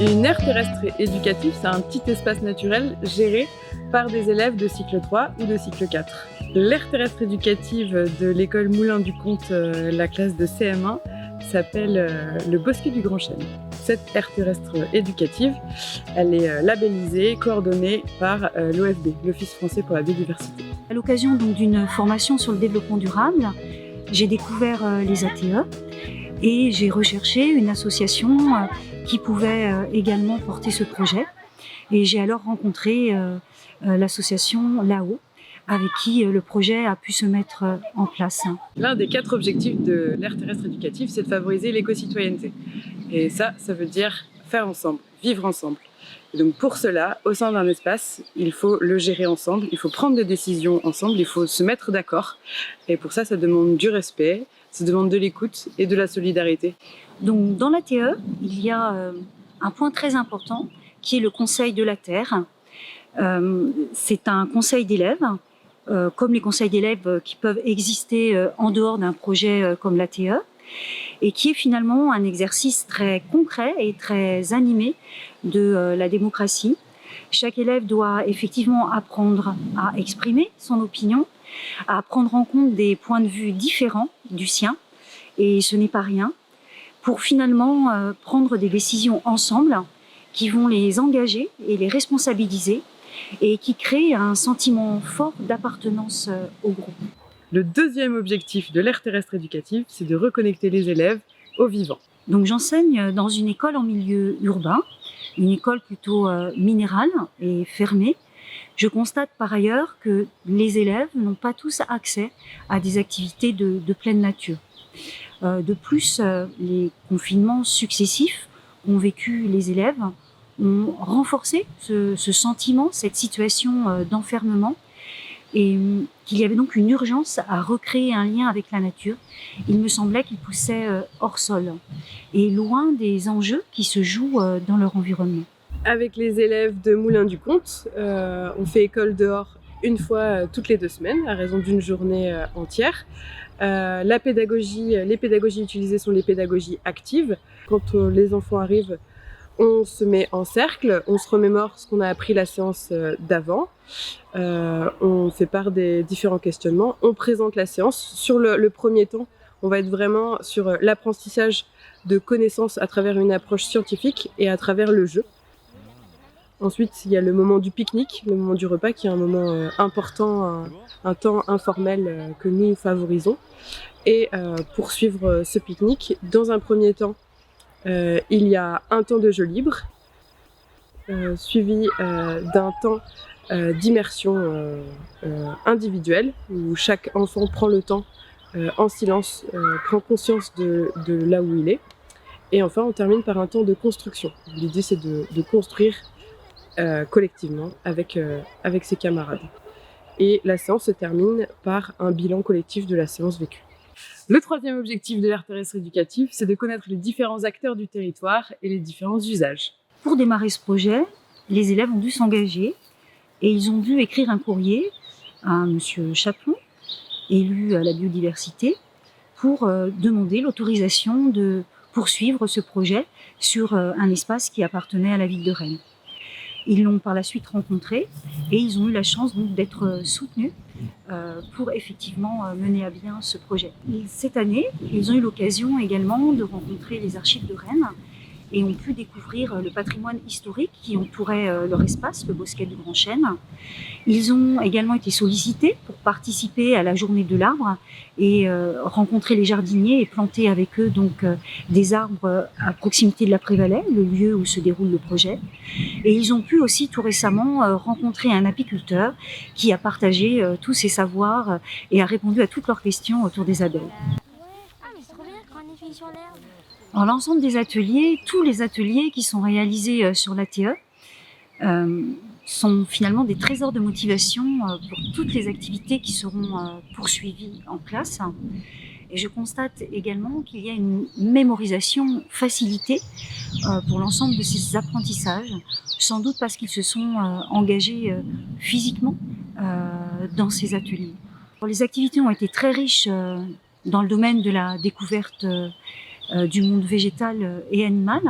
Une aire terrestre éducative, c'est un petit espace naturel géré par des élèves de cycle 3 ou de cycle 4. L'aire terrestre éducative de l'école Moulin du Comte, la classe de CM1, s'appelle le Bosquet du Grand Chêne. Cette aire terrestre éducative, elle est labellisée, coordonnée par l'OFB, l'Office français pour la biodiversité. À l'occasion donc d'une formation sur le développement durable, j'ai découvert les ATE et j'ai recherché une association qui pouvait également porter ce projet. Et j'ai alors rencontré l'association LAO, avec qui le projet a pu se mettre en place. L'un des 4 objectifs de l'aire terrestre éducative, c'est de favoriser l'éco-citoyenneté. Et ça veut dire faire ensemble, vivre ensemble. Et donc pour cela, au sein d'un espace, il faut le gérer ensemble, il faut prendre des décisions ensemble, il faut se mettre d'accord. Et pour ça demande du respect, ça demande de l'écoute et de la solidarité. Donc dans l'ATE, il y a un point très important qui est le Conseil de la Terre. C'est un conseil d'élèves, comme les conseils d'élèves qui peuvent exister en dehors d'un projet comme l'ATE, et qui est finalement un exercice très concret et très animé de la démocratie. Chaque élève doit effectivement apprendre à exprimer son opinion, à prendre en compte des points de vue différents du sien, et ce n'est pas rien, pour finalement prendre des décisions ensemble qui vont les engager et les responsabiliser et qui créent un sentiment fort d'appartenance au groupe. Le deuxième objectif de l'aire terrestre éducative, c'est de reconnecter les élèves au vivant. Donc j'enseigne dans une école en milieu urbain, une école plutôt minérale et fermée. Je constate par ailleurs que les élèves n'ont pas tous accès à des activités de pleine nature. De plus, les confinements successifs qu'ont vécu les élèves ont renforcé ce sentiment, cette situation d'enfermement, et qu'il y avait donc une urgence à recréer un lien avec la nature. Il me semblait qu'ils poussaient hors sol et loin des enjeux qui se jouent dans leur environnement. Avec les élèves de Moulin du Comte, on fait école dehors une fois toutes les 2 semaines, à raison d'une journée entière. Les pédagogies utilisées sont les pédagogies actives. Quand les enfants arrivent, on se met en cercle, on se remémore ce qu'on a appris la séance d'avant, on fait part des différents questionnements, on présente la séance. Sur le premier temps, on va être vraiment sur l'apprentissage de connaissances à travers une approche scientifique et à travers le jeu. Ensuite, il y a le moment du pique-nique, le moment du repas, qui est un moment important, un temps informel que nous favorisons. Et pour suivre ce pique-nique, dans un premier temps, il y a un temps de jeu libre, suivi d'un temps d'immersion individuelle, où chaque enfant prend le temps en silence, prend conscience de là où il est. Et enfin, on termine par un temps de construction. L'idée, c'est de construire collectivement avec ses camarades. Et la séance se termine par un bilan collectif de la séance vécue. Le troisième objectif de l'aire terrestre éducative, c'est de connaître les différents acteurs du territoire et les différents usages. Pour démarrer ce projet, les élèves ont dû s'engager et ils ont dû écrire un courrier à Monsieur Chaplon, élu à la biodiversité, pour demander l'autorisation de poursuivre ce projet sur un espace qui appartenait à la ville de Rennes. Ils l'ont par la suite rencontré et ils ont eu la chance donc d'être soutenus pour effectivement mener à bien ce projet. Et cette année, ils ont eu l'occasion également de rencontrer les archives de Rennes et ont pu découvrir le patrimoine historique qui entourait leur espace, le Bosquet du Grand Chêne. Ils ont également été sollicités pour participer à la journée de l'arbre et rencontrer les jardiniers et planter avec eux donc des arbres à proximité de la Prévalais, le lieu où se déroule le projet. Et ils ont pu aussi tout récemment rencontrer un apiculteur qui a partagé tous ses savoirs et a répondu à toutes leurs questions autour des abeilles. Alors l'ensemble des ateliers, tous les ateliers qui sont réalisés sur l'ATE sont finalement des trésors de motivation pour toutes les activités qui seront poursuivies en classe. Et je constate également qu'il y a une mémorisation facilitée pour l'ensemble de ces apprentissages, sans doute parce qu'ils se sont engagés physiquement dans ces ateliers. Alors, les activités ont été très riches dans le domaine de la découverte du monde végétal et animal,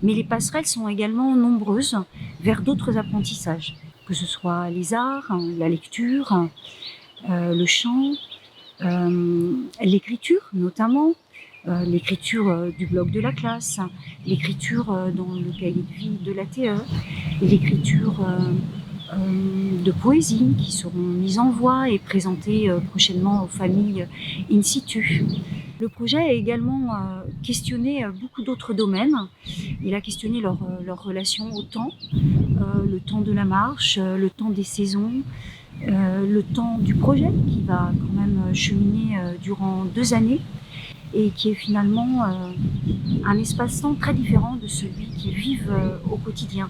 mais les passerelles sont également nombreuses vers d'autres apprentissages, que ce soit les arts, la lecture, le chant, l'écriture notamment, l'écriture du blog de la classe, l'écriture dans le cahier de vie de l'ATE, l'écriture de poésie qui seront mises en voix et présentées prochainement aux familles in situ. Le projet a également questionné beaucoup d'autres domaines. Il a questionné leur relation au temps, le temps de la marche, le temps des saisons, le temps du projet qui va quand même cheminer durant 2 années et qui est finalement un espace-temps très différent de celui qu'ils vivent au quotidien.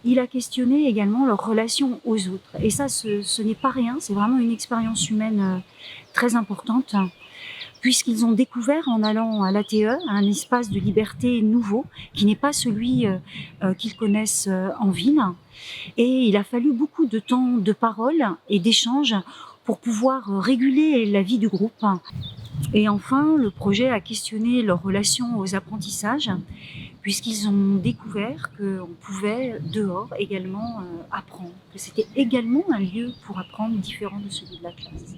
Il a questionné également leur relation aux autres. Et ça, ce n'est pas rien, c'est vraiment une expérience humaine très importante, puisqu'ils ont découvert en allant à l'ATE un espace de liberté nouveau, qui n'est pas celui qu'ils connaissent en ville. Et il a fallu beaucoup de temps de parole et d'échange pour pouvoir réguler la vie du groupe. Et enfin, le projet a questionné leur relation aux apprentissages, puisqu'ils ont découvert qu'on pouvait dehors également apprendre, que c'était également un lieu pour apprendre différent de celui de la classe.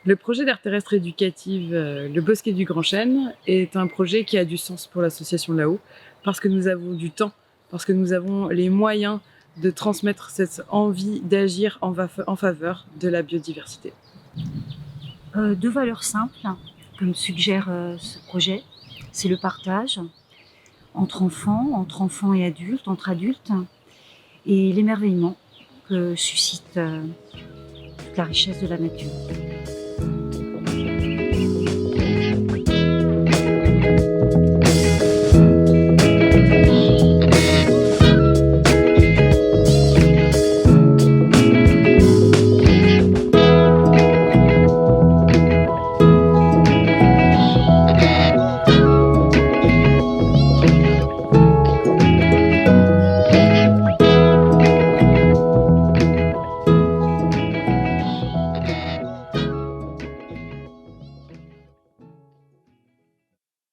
Le projet d'aire terrestre éducative Le Bosquet du Grand Chêne est un projet qui a du sens pour l'association là-haut, parce que nous avons du temps, parce que nous avons les moyens de transmettre cette envie d'agir en faveur de la biodiversité. 2 valeurs simples, comme suggère ce projet, c'est le partage entre enfants et adultes, entre adultes, et l'émerveillement que suscite toute la richesse de la nature.